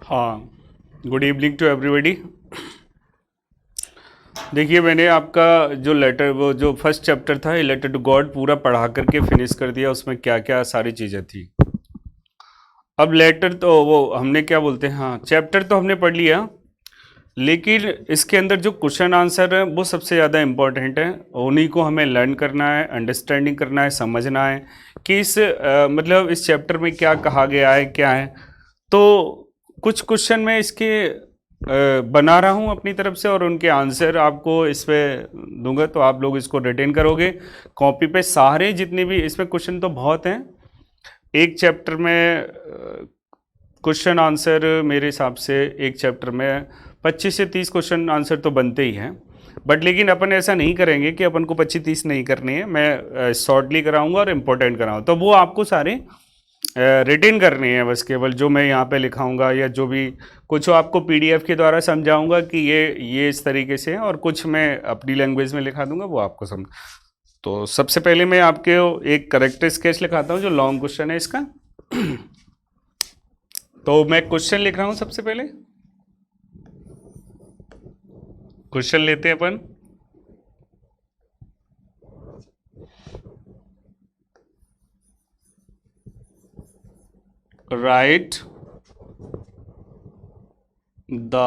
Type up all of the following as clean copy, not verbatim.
हाँ, good evening to everybody. देखिए, मैंने आपका जो लेटर, वो जो फर्स्ट चैप्टर था, लेटर टू गॉड, पूरा पढ़ा करके फिनिश कर दिया। उसमें क्या क्या सारी चीज़ें थी। अब लेटर तो वो हमने क्या बोलते हैं, हाँ, चैप्टर तो हमने पढ़ लिया, लेकिन इसके अंदर जो क्वेश्चन आंसर है वो सबसे ज़्यादा इम्पोर्टेंट है। उन्हीं को हमें लर्न करना है, अंडरस्टैंडिंग करना है, समझना है कि इस मतलब इस चैप्टर में क्या कहा गया है, क्या है। तो कुछ क्वेश्चन मैं इसके बना रहा हूँ अपनी तरफ से, और उनके आंसर आपको इस पे दूंगा, तो आप लोग इसको रिटेन करोगे कॉपी पे। सारे जितने भी इसमें क्वेश्चन तो बहुत हैं, एक चैप्टर में क्वेश्चन आंसर मेरे हिसाब से एक चैप्टर में 25 से 30 क्वेश्चन आंसर तो बनते ही हैं। बट लेकिन अपन ऐसा नहीं करेंगे कि अपन को 25-30 नहीं करनी है। मैं शॉर्टली कराऊंगा और इम्पोर्टेंट कराऊंगा, तो वो आपको सारे रिटेन करनी है बस, केवल जो मैं यहाँ पे लिखाऊंगा या जो भी कुछ आपको पीडीएफ के द्वारा समझाऊंगा कि ये इस तरीके से है, और कुछ मैं अपनी लैंग्वेज में लिखा दूंगा, वो आपको समझ। तो सबसे पहले मैं आपके एक करेक्टर स्केच लिखाता हूँ जो लॉन्ग क्वेश्चन है इसका। तो मैं क्वेश्चन लिख रहा हूं। सबसे पहले क्वेश्चन लेते हैं अपन। Write the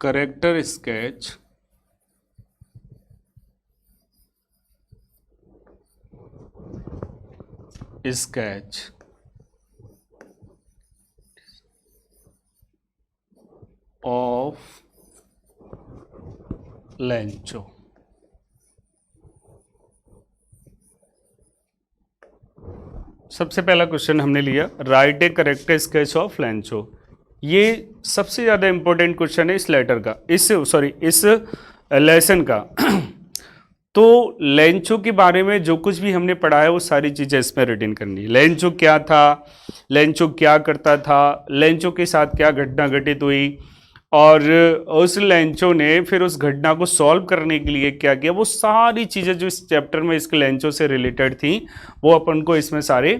character sketch of Lencho. सबसे पहला क्वेश्चन हमने लिया, write a character sketch of Lencho. ये सबसे ज़्यादा इंपॉर्टेंट क्वेश्चन है इस लेटर का, इस लेसन का। तो लेंचो के बारे में जो कुछ भी हमने पढ़ा है वो सारी चीज़ें इसमें रिटेन करनी है। लेंचो क्या था, लेंचो क्या करता था, लेंचो के साथ क्या घटना घटित हुई, और उस लेंचो ने फिर उस घटना को सॉल्व करने के लिए क्या किया, वो सारी चीज़ें जो इस चैप्टर में इसके लेंचो से रिलेटेड थी, वो अपन को इसमें सारे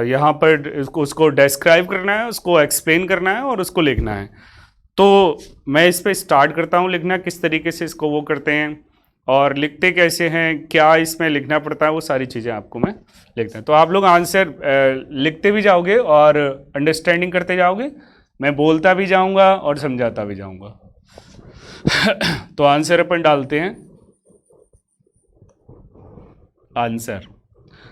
यहाँ पर उसको डिस्क्राइब करना है, उसको एक्सप्लेन करना है और उसको लिखना है। तो मैं इस पे स्टार्ट करता हूँ लिखना, किस तरीके से इसको वो करते हैं और लिखते कैसे हैं, क्या इसमें लिखना पड़ता है, वो सारी चीज़ें आपको मैं लिखता हूँ। तो आप लोग आंसर लिखते भी जाओगे और अंडरस्टैंडिंग करते जाओगे, मैं बोलता भी जाऊंगा और समझाता भी जाऊंगा। तो आंसर अपन डालते हैं। आंसर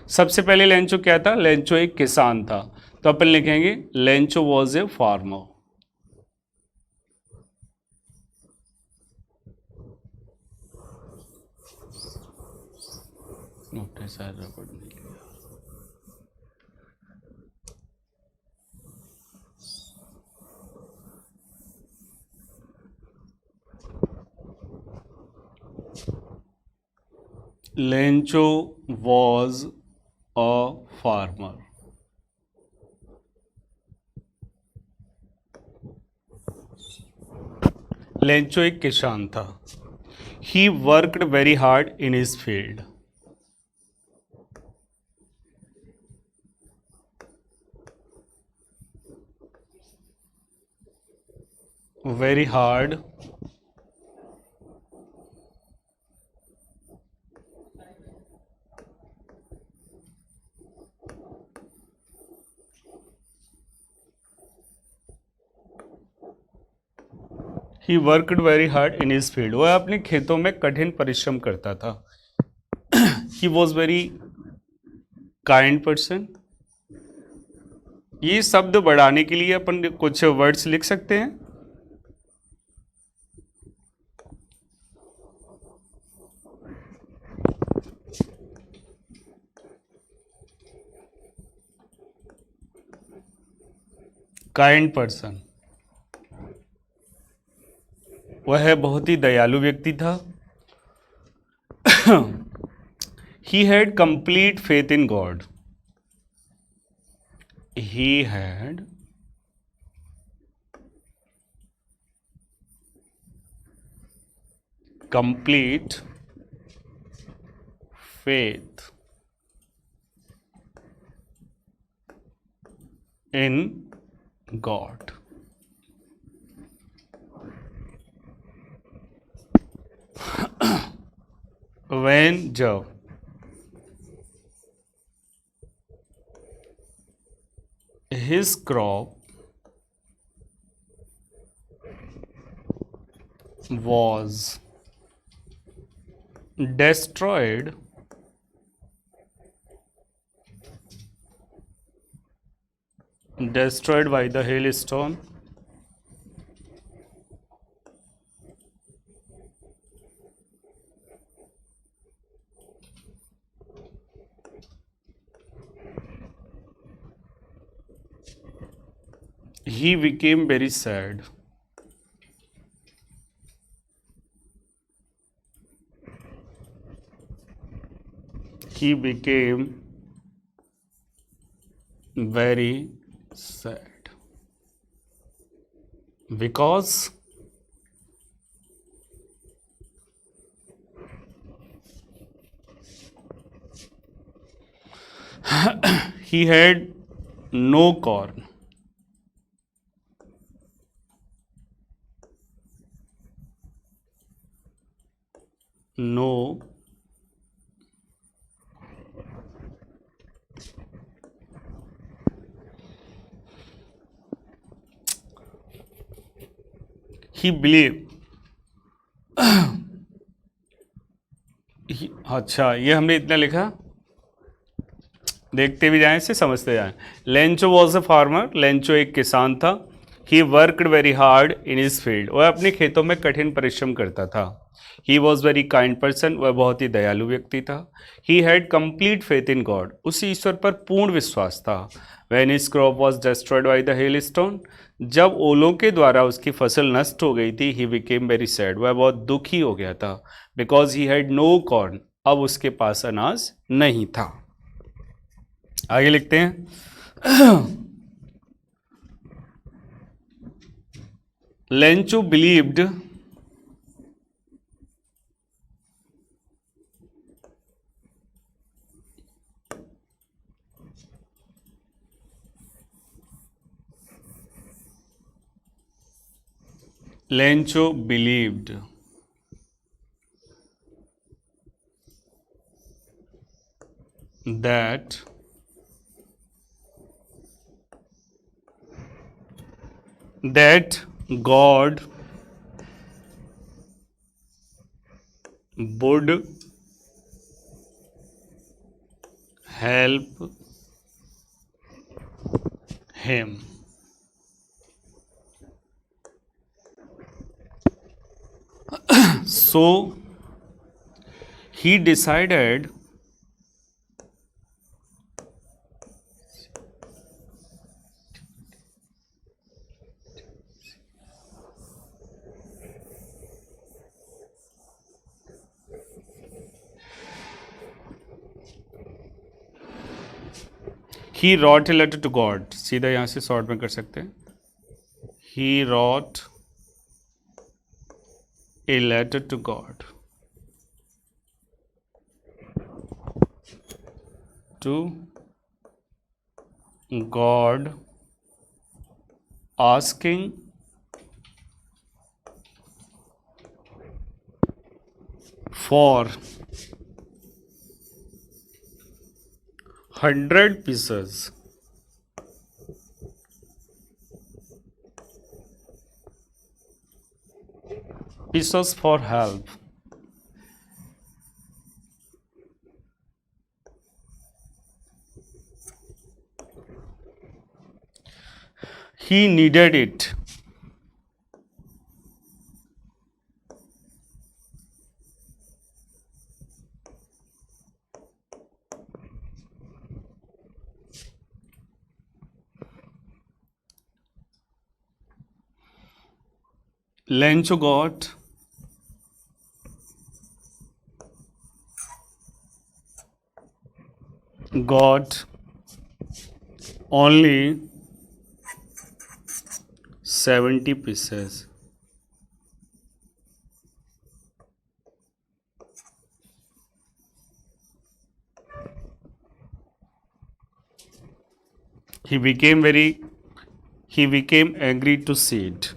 सबसे पहले लेंचो क्या था, लेंचो एक किसान था, तो अपन लिखेंगे Lencho was a farmer. Okay sir, record नहीं किया। Lencho was a farmer. Lencho एक किसान था। ही worked very hard in his field. Very hard he worked very hard in his field. वह अपने खेतों में कठिन परिश्रम करता था। He was very kind person. ये शब्द बढ़ाने के लिए अपन कुछ वर्ड्स लिख सकते हैं। काइंड पर्सन, वह बहुत ही दयालु व्यक्ति था। He had complete faith in God. He had complete faith in God. When, जब, his crop was destroyed by the hailstone, he became very sad. He became very sad because he had no corn. No he believed अच्छा ये हमने इतना लिखा, देखते भी जाएं से समझते जाएं. Lencho was a farmer, Lencho एक किसान था. ही worked very hard in his field, वह अपने खेतों में कठिन परिश्रम करता था. He was very kind person, वह बहुत ही दयालु व्यक्ति था. He had complete faith in God, उस ईश्वर पर पूर्ण विश्वास था. When his crop was destroyed by the hell stone, जब ओलों के द्वारा उसकी फसल नष्ट हो गई थी. ही बिकेम वेरी सैड, वह बहुत दुखी हो गया था. Because he had no corn, अब उसके पास अनाज नहीं था. आगे लिखते हैं. Lencho believed Lencho believed that God would help him. So he decided he wrote a letter to God. सीधा यहाँ से शॉर्ट में कर सकते हैं. He wrote a letter to God, to God, asking for 100 pieces for help. He needed it. Lencho got only 70 pieces. He became angry to see it.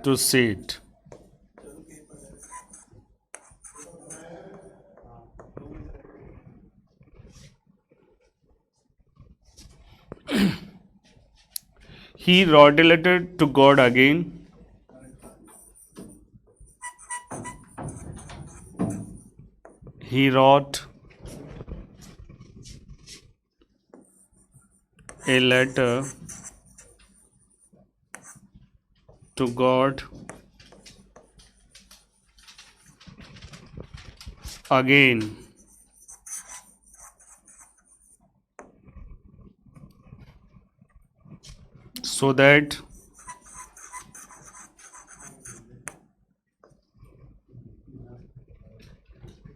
To see it. He wrote a letter to God again. He wrote a letter to God again. So that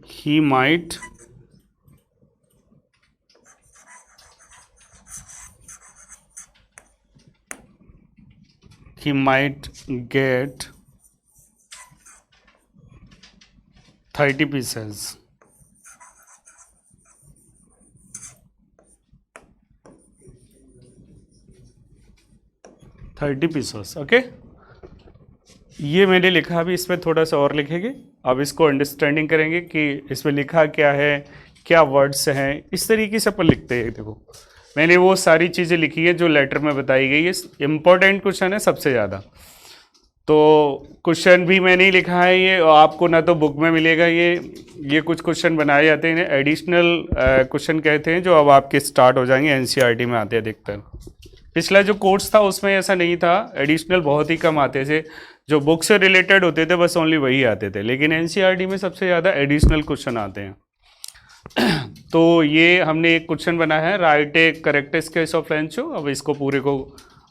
he might get 30 pieces. 30 pieces, okay. ये मैंने लिखा, अभी इसमें थोड़ा सा और लिखेंगे। अब इसको अंडरस्टैंडिंग करेंगे कि इसमें लिखा क्या है, क्या वर्ड्स हैं, इस तरीके से अपन लिखते हैं। देखो मैंने वो सारी चीज़ें लिखी है जो लेटर में बताई गई है। इम्पोर्टेंट क्वेश्चन है सबसे ज़्यादा, तो क्वेश्चन भी मैंने ही लिखा है ये, और आपको ना तो बुक में मिलेगा ये कुछ क्वेश्चन बनाए जाते हैं, एडिशनल क्वेश्चन कहते हैं, जो अब आपके स्टार्ट हो जाएंगे, एनसीईआरटी में आते हैं अधिकतर। पिछला जो कोर्स था उसमें ऐसा नहीं था, एडिशनल बहुत ही कम आते थे, जो बुक से रिलेटेड होते थे बस ओनली वही आते थे, लेकिन एनसीईआरटी में सबसे ज़्यादा एडिशनल क्वेश्चन आते हैं। तो ये हमने एक क्वेश्चन बना है, right A correct sketch of Lencho. अब इसको पूरे को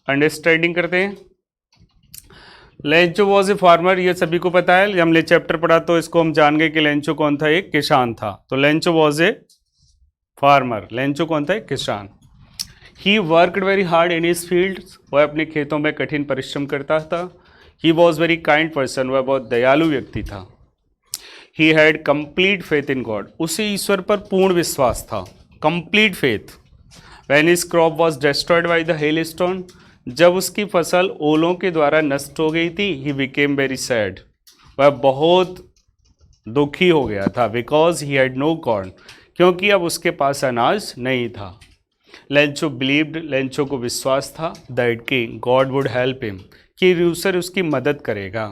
अंडरस्टैंडिंग करते हैं। लेंचो वॉज ए फार्मर, ये सभी को पता है, हमने चैप्टर पढ़ा तो इसको हम जान गए कि लेंचो कौन था, एक किसान था। तो Lencho was a farmer, Lencho कौन था, एक किसान। ही worked very hard in his field, वह अपने खेतों में कठिन परिश्रम करता था। He was very kind person, वह बहुत दयालु व्यक्ति था। He had complete faith in God, उसे ईश्वर पर पूर्ण विश्वास था, complete faith. When his crop was destroyed by the hell stone, जब उसकी फसल ओलों के द्वारा नष्ट हो गई थी, ही बिकेम वेरी सैड, वह बहुत दुखी हो गया था। Because he had no corn, क्योंकि अब उसके पास अनाज नहीं था। लेंचो बिलीव्ड, लेंचो को विश्वास था, दैट कि गॉड वुड हेल्प हिम, कि ईश्वर उसकी मदद करेगा।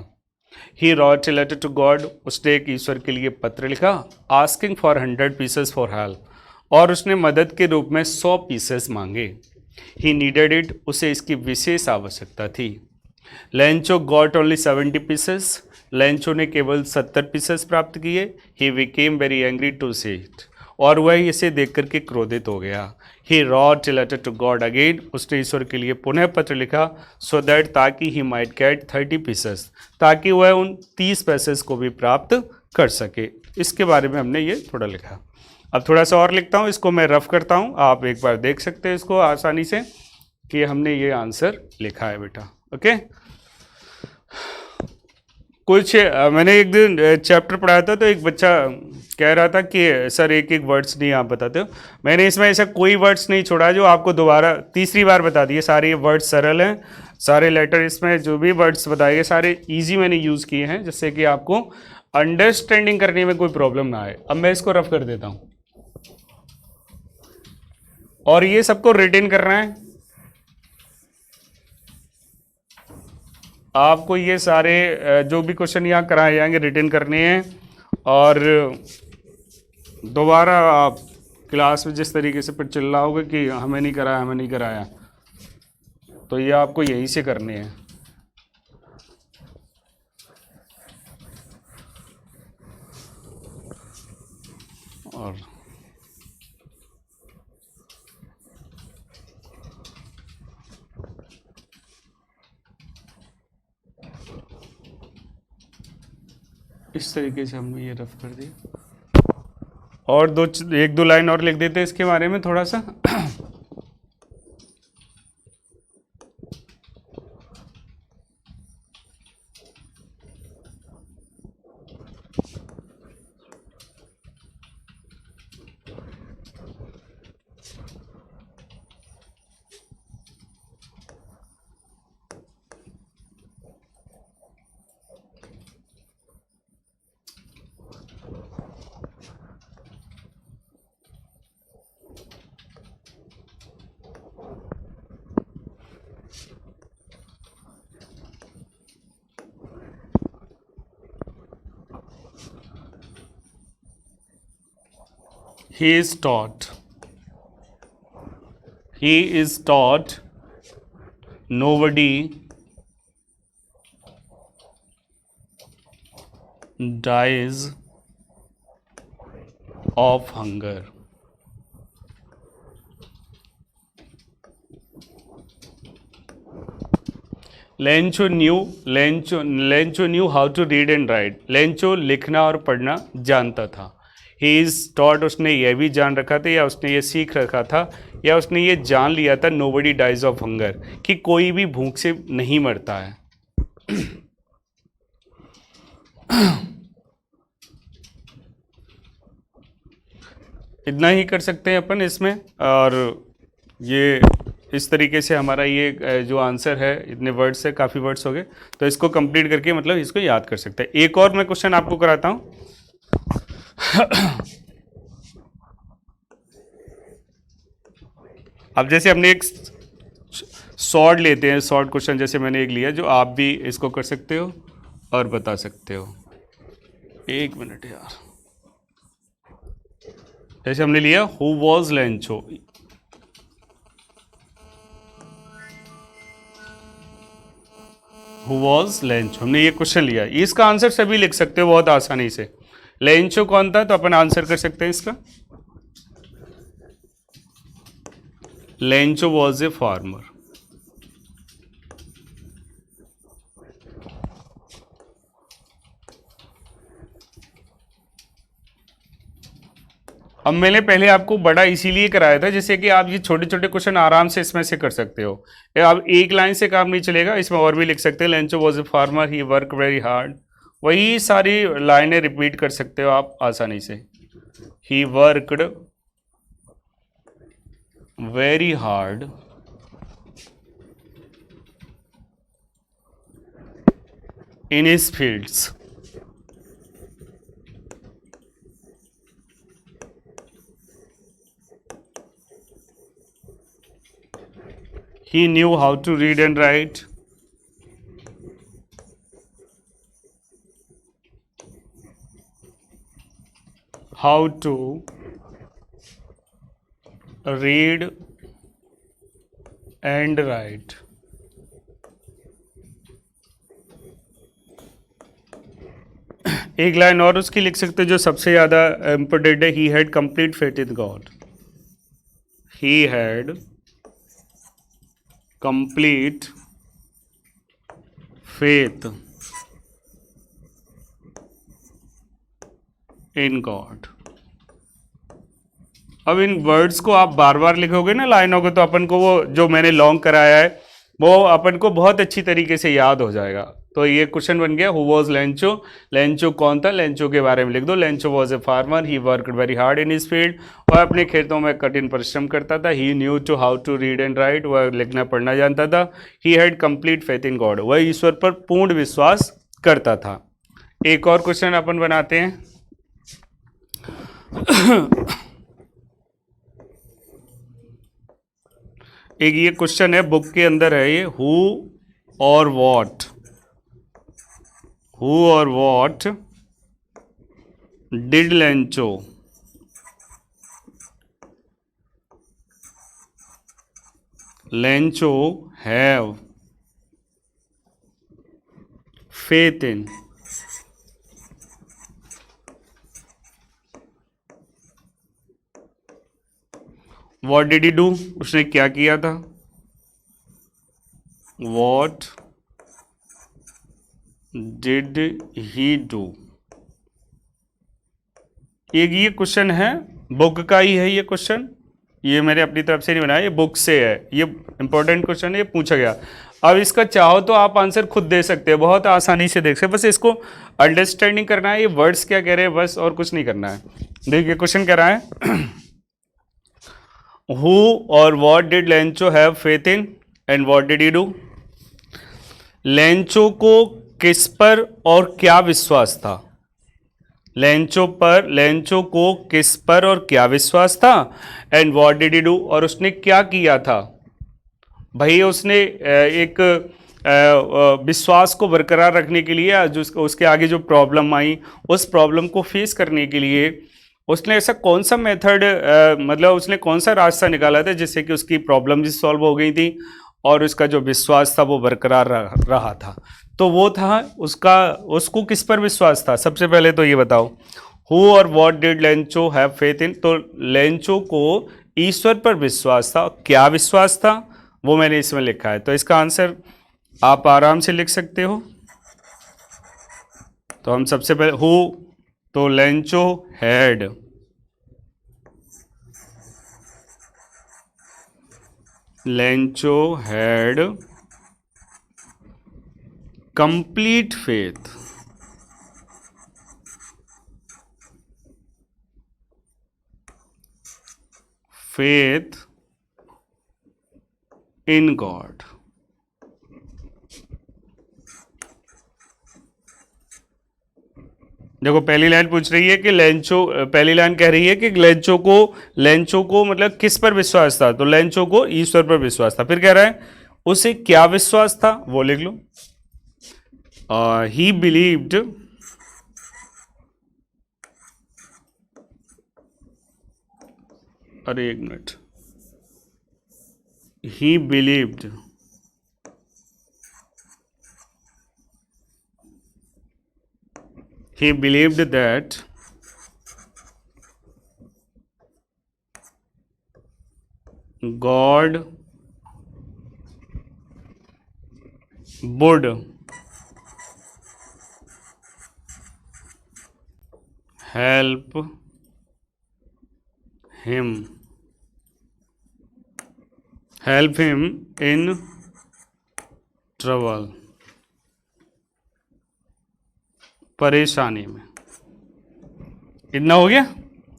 He wrote a letter to God, उसने एक ईश्वर के लिए पत्र लिखा, asking for 100 pieces for help, और उसने मदद के रूप में 100 पीसेस मांगे। ही नीडेड इट, उसे इसकी विशेष आवश्यकता थी। Lencho got only 70 pieces, Lencho ने केवल 70 पीसेस प्राप्त किए। He became very angry to see it, और वह इसे देख करके क्रोधित हो गया। He wrote a letter to God again, उसने ईश्वर के लिए पुनः पत्र लिखा, सो दैट, ताकि ही माइट गेट 30 पीसेस, ताकि वह उन 30 पैसेस को भी प्राप्त कर सके। इसके बारे में हमने ये थोड़ा लिखा। अब थोड़ा सा और लिखता हूँ, इसको मैं रफ करता हूँ, आप एक बार देख सकते हैं इसको आसानी से कि हमने ये आंसर लिखा है बेटा, ओके। कुछ मैंने एक दिन चैप्टर पढ़ाया था, तो एक बच्चा कह रहा था कि सर एक एक वर्ड्स नहीं आप बताते हो। मैंने इसमें ऐसा कोई वर्ड्स नहीं छोड़ा जो आपको दोबारा तीसरी बार बता दिए। सारे वर्ड्स सरल हैं, सारे लेटर इसमें जो भी वर्ड्स बताए गए सारे इजी मैंने यूज़ किए हैं, जिससे कि आपको अंडरस्टैंडिंग करने में कोई प्रॉब्लम ना आए। अब मैं इसको रफ कर देता हूँ, और ये सबको रिटेन करना है आपको। ये सारे जो भी क्वेश्चन यहाँ कराए जाएंगे रिटेन करने हैं, और दोबारा आप क्लास में जिस तरीके से फिर चिल्लाओगे कि हमें नहीं कराया, हमें नहीं कराया, तो ये आपको यहीं से करने हैं। और इस तरीके से हमने ये रफ कर दिया, और एक दो लाइन और लिख देते हैं इसके बारे में थोड़ा सा। he is taught nobody dies of hunger. Lencho knew how to read and write. Lencho लिखना और पढ़ना जानता था. ही इज टॉट, उसने यह भी जान रखा था या उसने ये सीख रखा था या उसने ये जान लिया था नोबडी डाइज ऑफ हंगर, कि कोई भी भूख से नहीं मरता है. इतना ही कर सकते हैं अपन इसमें. और ये इस तरीके से हमारा ये जो आंसर है, इतने वर्ड्स है, काफ़ी वर्ड्स हो गए, तो इसको कंप्लीट करके मतलब इसको याद कर सकते हैं. एक और मैं क्वेश्चन आपको कराता हूँ. अब जैसे हमने एक शॉर्ट लेते हैं, शॉर्ट क्वेश्चन जैसे मैंने एक लिया, जो आप भी इसको कर सकते हो और बता सकते हो. एक मिनट यार. जैसे हमने लिया who was Lencho. Who was Lencho, हमने ये क्वेश्चन लिया. इसका आंसर सभी लिख सकते हो बहुत आसानी से. लेंचो कौन था, तो अपन आंसर कर सकते हैं इसका. Lencho was a farmer. अब मैंने पहले आपको बड़ा इसीलिए कराया था जैसे कि आप ये छोटे छोटे क्वेश्चन आराम से इसमें से कर सकते हो. अब एक लाइन से काम नहीं चलेगा, इसमें और भी लिख सकते हैं. Lencho was a farmer, he work very hard. वही सारी लाइनें रिपीट कर सकते हो आप आसानी से. ही worked very hard in his fields. He knew how to read and write. How to read and write. एक लाइन और उसकी लिख सकते हो जो सबसे ज़्यादा इम्पोर्टेंट है. He had complete faith in God. He had complete faith in God. अब इन वर्ड्स को आप बार बार लिखोगे ना लाइनों को, तो अपन को वो जो मैंने लॉन्ग कराया है वो अपन को बहुत अच्छी तरीके से याद हो जाएगा. तो ये क्वेश्चन बन गया. Who was Lencho. लेंचो कौन था, लेंचो के बारे में लिख दो. Lencho was a farmer, he worked very hard in his field. वह अपने खेतों में कठिन परिश्रम करता था. He knew to how to read and write, वह लिखना पढ़ना जानता था. He had complete faith in God, वह ईश्वर पर पूर्ण विश्वास करता था. एक और क्वेश्चन अपन बनाते हैं. एक ये क्वेश्चन है, बुक के अंदर है ये. हु और what did Lencho have faith in. What did he do, उसने क्या किया था. What did he do. ये क्वेश्चन है, बुक का ही है ये क्वेश्चन. ये मैंने अपनी तरफ से नहीं बनाया, ये बुक से है. ये इंपॉर्टेंट क्वेश्चन है, ये पूछा गया. अब इसका चाहो तो आप आंसर खुद दे सकते हो, बहुत आसानी से देख सकते. बस इसको अंडरस्टैंडिंग करना है, ये वर्ड्स क्या कह रहे हैं, बस और कुछ नहीं करना है. देखिए क्वेश्चन कह रहा है. Who or what did Lencho have faith in and what did he do? Lencho को किस पर और क्या विश्वास था. लेंचो को किस पर और क्या विश्वास था. And what did he do, और उसने क्या किया था. भाई उसने एक विश्वास को बरकरार रखने के लिए जो उसके आगे जो प्रॉब्लम आई, उस प्रॉब्लम को फेस करने के लिए उसने ऐसा कौन सा मेथड मतलब उसने कौन सा रास्ता निकाला था जिससे कि उसकी प्रॉब्लम भी सॉल्व हो गई थी और उसका जो विश्वास था वो बरकरार रहा था। तो वो था उसको किस पर विश्वास था? सबसे पहले तो ये बताओ, हु और what did Lencho have faith in? तो लेंचो को ईश्वर पर विश्वास था। क्या विश्वास था वो मैंने इसमें लिखा है, तो इसका आंसर आप आराम से लिख सकते हो। तो हम सबसे पहले हु, तो Lencho had complete faith in God. देखो पहली लाइन पूछ रही है कि पहली लाइन कह रही है कि लेंचो को मतलब किस पर विश्वास था? तो लेंचो को ईश्वर पर विश्वास था। फिर कह रहा है उसे क्या विश्वास था, वो लिख लो। ही बिलीव्ड अरे एक minute, he believed that God would help him in trouble, परेशानी में। इतना हो गया?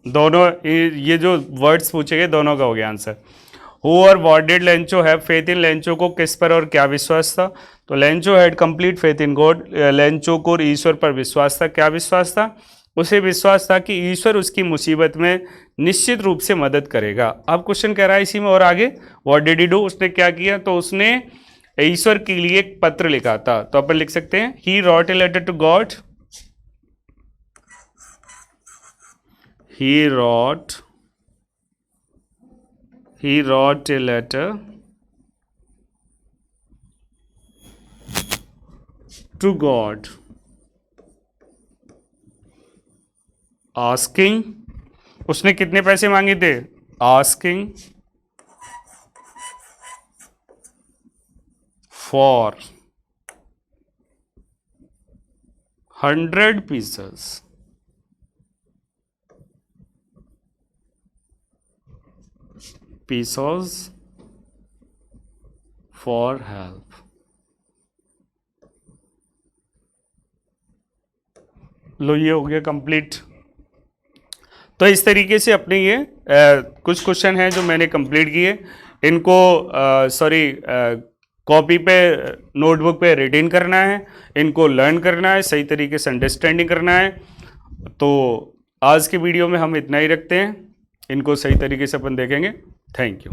दोनों ये जो वर्ड्स पूछे गए दोनों का हो गया आंसर। हु और what did Lencho have faith in? Lencho को किस पर और क्या विश्वास था? तो Lencho had complete faith in God. Lencho को ईश्वर पर विश्वास था। क्या विश्वास था? उसे विश्वास था कि ईश्वर उसकी मुसीबत में निश्चित रूप से मदद करेगा। अब क्वेश्चन कह रहा है इसी में और आगे, व्हाट डिड ही डू? उसने क्या किया? तो उसने ईश्वर के लिए एक पत्र लिखा था। तो अपन लिख सकते हैं he wrote a letter to God. He wrote a letter to God asking, उसने कितने पैसे मांगे थे? Asking for 100 pieces for help। लो ये हो गया कंप्लीट। तो इस तरीके से अपने ये कुछ क्वेश्चन हैं जो मैंने कंप्लीट किए। इनको कॉपी पे नोटबुक पे रिटेन करना है, इनको लर्न करना है, सही तरीके से अंडरस्टैंडिंग करना है। तो आज के वीडियो में हम इतना ही रखते हैं, इनको सही तरीके से अपन देखेंगे। Thank you.